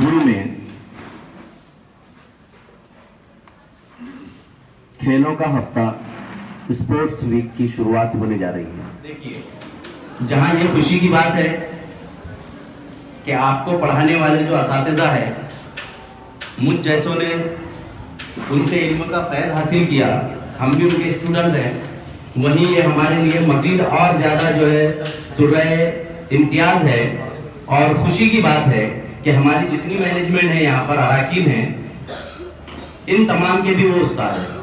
School में खेलों का हफ्ता स्पोर्ट्स वीक की शुरुआत होने जा रही है। देखिए, जहाँ ये खुशी की बात है कि आपको पढ़ाने वाले जो असातिज़ा है, मुझ जैसों ने उनसे इल्म का फैज़ हासिल किया, हम भी उनके स्टूडेंट हैं, वहीं ये हमारे लिए मज़ीद और ज़्यादा जो है तुर्रे इम्तियाज़ है और ख़ुशी की बात है कि हमारी जितनी मैनेजमेंट है यहाँ पर अराकीन हैं, इन तमाम के भी वो उस्ताद हैं।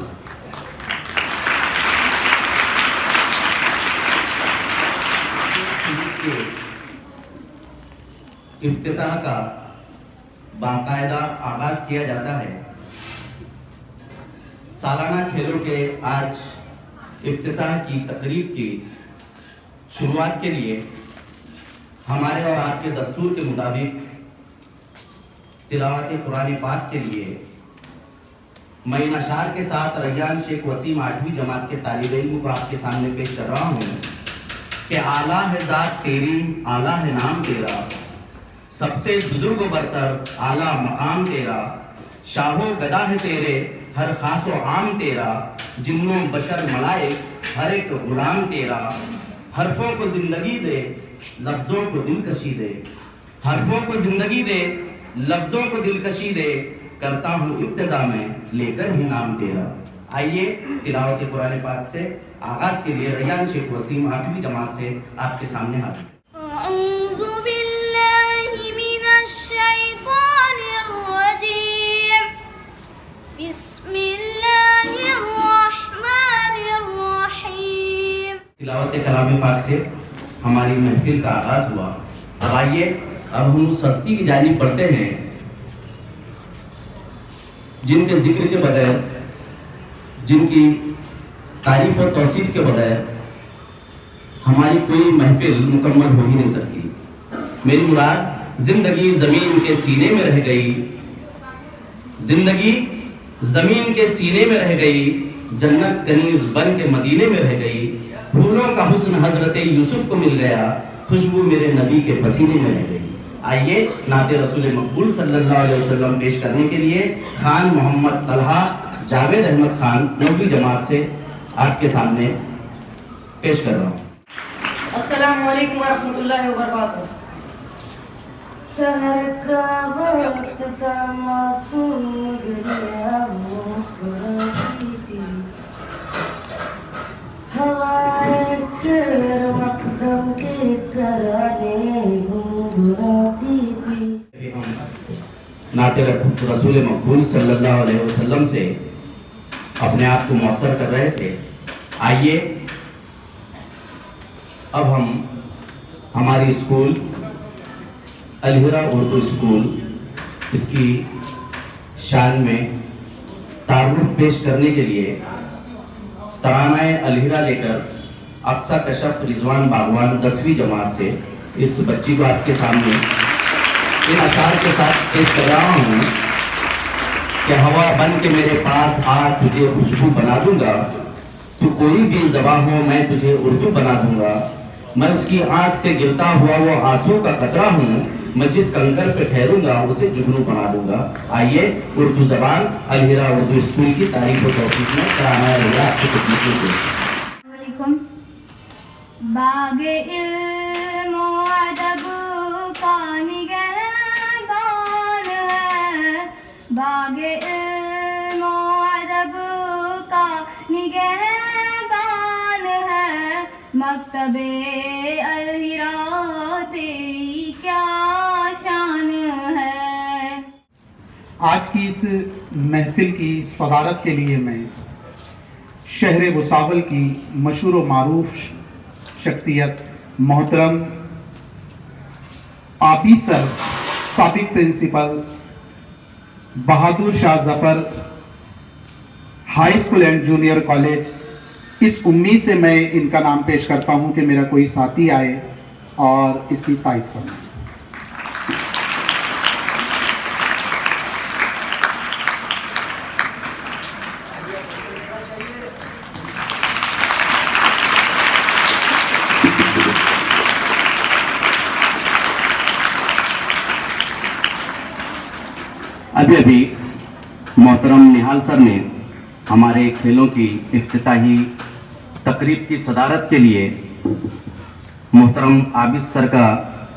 इफ्तिताह का बाकायदा आगाज़ किया जाता है। सालाना खेलों के आज इफ्तिताह की तकरीब की शुरुआत के लिए हमारे और आपके दस्तूर के मुताबिक तिलावत कुरान पाक के लिए मैं इन अशार के साथ रैयान शेख वसीम 8वीं जमात के तालिब इल्म को आपके सामने पेश कर रहा हूँ कि आला है ज़ात तेरी, आला है नाम तेरा, सबसे बुजुर्ग बरतर आला मकाम तेरा, शाहो गदा है तेरे, हर खासो आम तेरा, जिन्नो बशर मलाइक हर एक गुलाम तेरा, हरफों को ज़िंदगी दे, लफ्ज़ों को दिलकशी दे, हरफों को ज़िंदगी दे, लफ्ज़ों को दिलकशी दे, करता हूँ इब्तिदा में लेकर ही नाम तेरा। आइए तिलावत कुरान पाक से आगाज़ के लिए रैयान शेख वसीम 8वीं जमात से आपके सामने हाजिर। तिलावत कलाम पाक से हमारी महफिल का आगाज़ हुआ। अब आइए, अब हम उस हस्ती की जानिब पढ़ते हैं जिनके जिक्र के बगैर, जिनकी तारीफ़ और तौसीफ़ के बगैर हमारी कोई महफिल मुकम्मल हो ही नहीं सकती। मेरी मुराद ज़िंदगी ज़मीन के सीने में रह गई, ज़िंदगी ज़मीन के सीने में रह गई, जन्नत कनीज़ बन के मदीने में रह गई, फूलों का हुस्न हज़रत यूसुफ को मिल गया, खुशबू मेरे नबी के पसीने में रह गई। आइए नाते रसूल मकबूल सल्लल्लाहु अलैहि वसल्लम पेश करने के लिए खान मोहम्मद तलहा जावेद अहमद खान 9वीं जमात से आपके सामने पेश कर रहा हूँ। अस्सलामु अलैकुम वरहमतुल्लाहि वबरकातुहू। सहर का वक्त था, मासूम गरिया मुस्कुराती थी, हवाएं खैर मकदम के तराने गुनगुनाती थी। नाते रसूल मकबूल सल्लल्लाहु अलैहि वसल्लम से अपने आप को मुअत्तर कर रहे थे। आइए अब हम हमारी स्कूल अलहिरा उर्दू स्कूल, इसकी शान में तारुफ पेश करने के लिए तरानाए अलहिरा लेकर अक्सा कशफ रिजवान बागवान 10वीं जमात से इस बच्ची को आपके सामने इन अशार के साथ पेश कर रहा हूँ कि हवा बन के मेरे पास आ, तुझे खुशबू बना दूंगा, तू कोई भी ज़बां हो मैं तुझे उर्दू बना दूंगा, मैं उसकी आँख से गिरता हुआ वो आंसू का कतरा हूँ, मैं जिस कंकर पे ठहरूंगा उसे जुगनू बना दूंगा। आइए उर्दू ज़बान अलहिरा उर्दू स्कूल की तारीफ और तौसीफ में कराना रहेगा आपकी खिदमत में। बागे इल्म व अदब का निगहबान है, बागे इल्म व अदब का निगहबान है, मकतबे अलहिरा तेरी क्या शान है। आज की इस महफिल की सदारत के लिए मैं शहर भुसावल की मशहूर व मारूफ शख्सियत मोहतरम आबी सर साबिक principal Bahadur Shah Zafar high school and junior college, इस उम्मीद से मैं इनका नाम पेश करता हूं कि मेरा कोई साथी आए और इसकी तारीफ करें। अभी अभी मोहतरम निहाल सर ने हमारे खेलों की इफ्तिताही तकरीब की सदारत के लिए मोहतरम आबिद सर का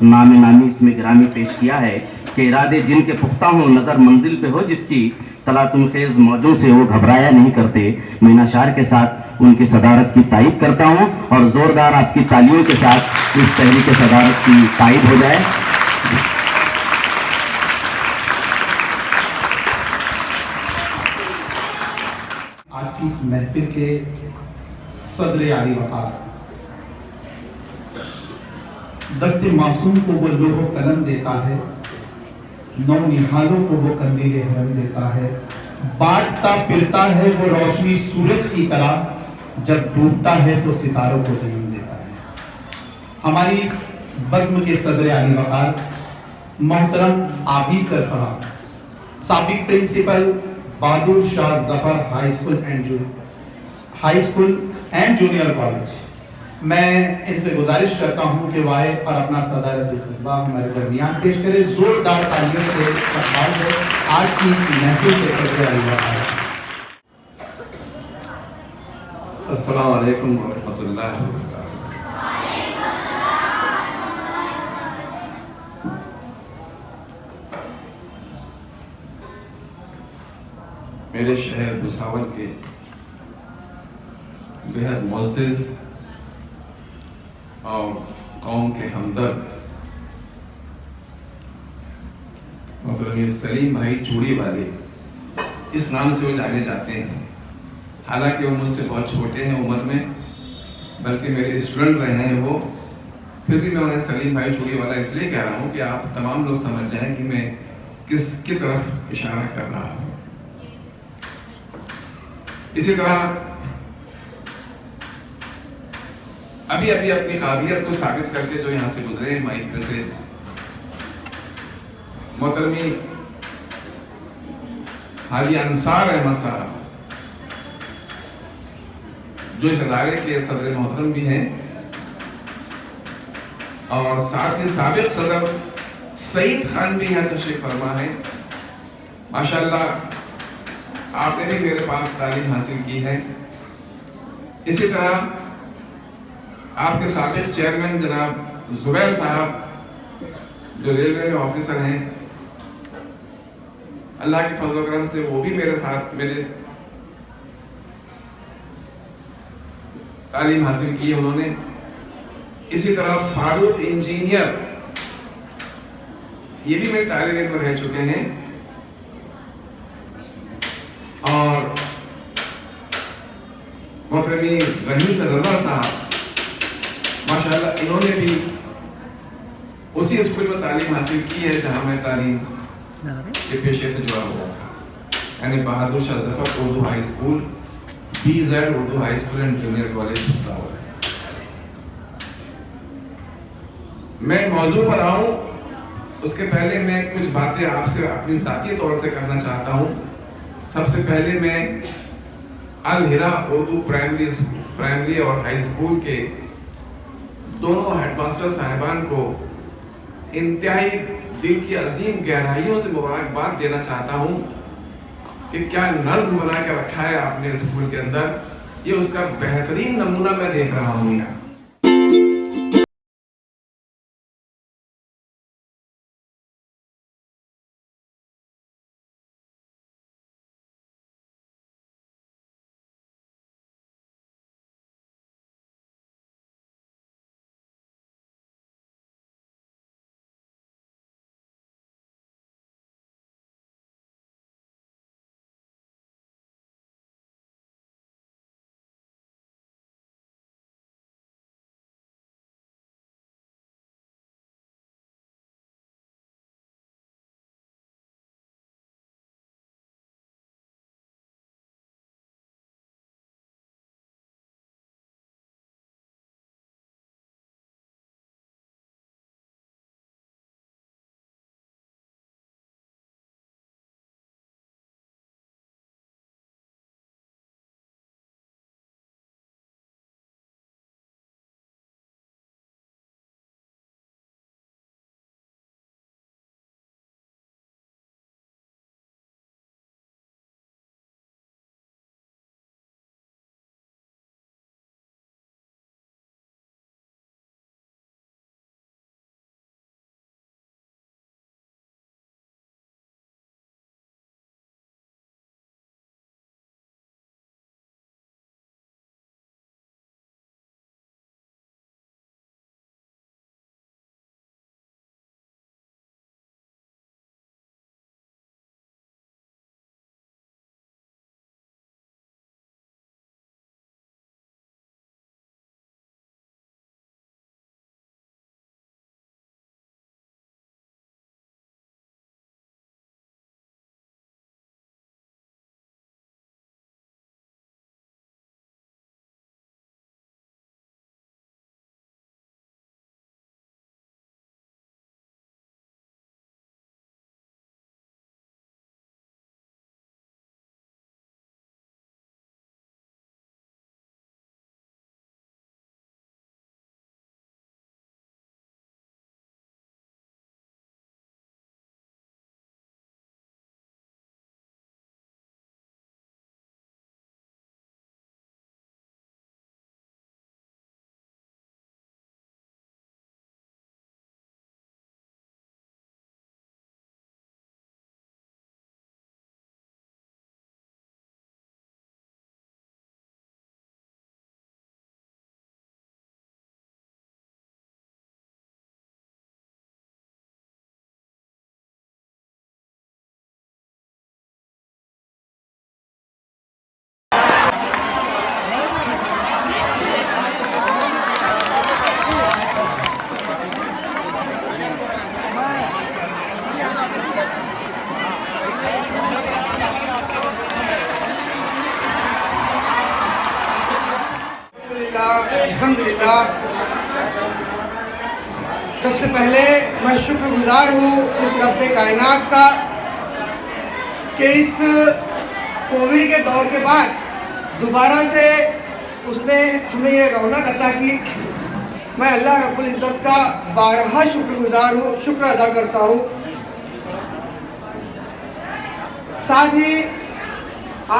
नाम नामी इसमें गिरामी पेश किया है कि इरादे जिनके पुख्ता हो, नज़र मंजिल पे हो जिसकी, तलातुम खेज मौजों से वो घबराया नहीं करते। मैं इन अशार के साथ उनकी सदारत की तायद करता हूँ और ज़ोरदार आपकी तालियों के साथ इस तहरीक सदारत की तायद हो जाए। आज की इस महफिल के सदर आली वकार, दस्ते मासूम को वो लोहो कलम देता है, नौ निहालों को वो कंदील हरम देता है, बांटता फिरता है वो रोशनी सूरज की तरह, जब डूबता है तो सितारों को जन्म देता है। हमारी इस बज़्म के सदर आली वकार मोहतरम आबिद सर साहब, साबिक principal Bahadur Shah Zafar high school and junior college, मैं इनसे गुजारिश करता हूं कि वो आए और अपना सदारत खुतबा हमारे दरमियान पेश करें। जोरदार तालियों से इस्तकबाल है आज की इस महफिल के सदर आली वकार। अस्सलाम वालेकुम रहमतुल्लाहि व बरकातहू। मेरे शहर भुसावल के बेहद मुअज़्ज़िज़ और कौम के हमदर्द मोहतरम सलीम भाई चूड़ी वाले, इस नाम से वो जाने जाते हैं। हालांकि वो मुझसे बहुत छोटे हैं उम्र में, बल्कि मेरे स्टूडेंट रहे हैं वो, फिर भी मैं उन्हें सलीम भाई चूड़ी वाला इसलिए कह रहा हूँ कि आप तमाम लोग समझ जाएं कि मैं किसकी तरफ इशारा कर रहा हूँ। इसी तरह अभी अभी अपनी काबिलियत को साबित करके जो यहाँ से गुजरे हैं माइक पे से, मोहतरमी हाजी अंसार अहमद साहब, जो इस अदारे के सदर मोहतरम भी हैं, और साथ ही साबिक सदर सईद खान भी यहाँ तशरीफ फरमा है। माशाअल्लाह आपने भी मेरे पास तालीम हासिल की है। इसी तरह आपके साबिक चेयरमैन जनाब जुबैर साहब, जो रेलवे में ऑफिसर हैं, अल्लाह के फजल करम से वो भी मेरे साथ मेरे तालीम हासिल की है उन्होंने। इसी तरह फारूक इंजीनियर, ये भी मेरे तालिब इल्म रह चुके हैं। और मोहतरमी रहीम रजा साहब, माशाअल्लाह इन्होंने भी उसी स्कूल में तालीम हासिल की है जहाँ मैं तालीम के पेशे से जुड़ा हुआ था, यानी Bahadur Shah Zafar Urdu high school, BZ Urdu high school and junior college Bhusawal. मैं मौजू पर आऊँ उसके पहले मैं कुछ बातें आपसे अपनी ज़ाती तौर से करना चाहता हूँ। सबसे पहले मैं अल हिरा उर्दू प्राइमरी और हाई स्कूल के दोनों हेडमास्टर साहिबान को इंतहाई दिल की अजीम गहराइयों से मुबारकबाद देना चाहता हूँ कि क्या नज़्म बना के रखा है आपने स्कूल के अंदर, ये उसका बेहतरीन नमूना मैं देख रहा हूँ यहाँ। سب سے پہلے میں شکر گزار ہوں اس رب کائنات کا کہ اس کووڈ کے دور کے بعد دوبارہ سے اس نے ہمیں یہ رونق عطا کی. میں اللہ رب العزت کا بارہا شکر گزار ہوں، شکر ادا کرتا ہوں. ساتھ ہی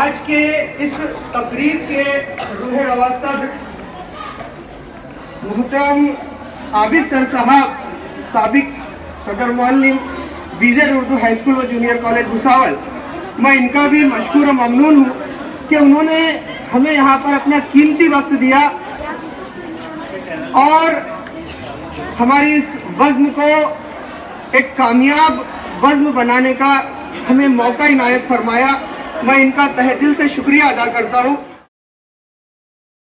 آج کے اس تقریب کے روح رواں صدر محترم عابد سر صاحب، سابق صدر معلم BZ اردو ہائی اسکول و جونیئر کالج بھساول، میں ان کا بھی مشکور و ممنون ہوں کہ انہوں نے ہمیں یہاں پر اپنا قیمتی وقت دیا اور ہماری اس بزم کو ایک کامیاب بزم بنانے کا ہمیں موقع عنایت فرمایا. میں ان کا تہہ دل سے شکریہ ادا کرتا ہوں.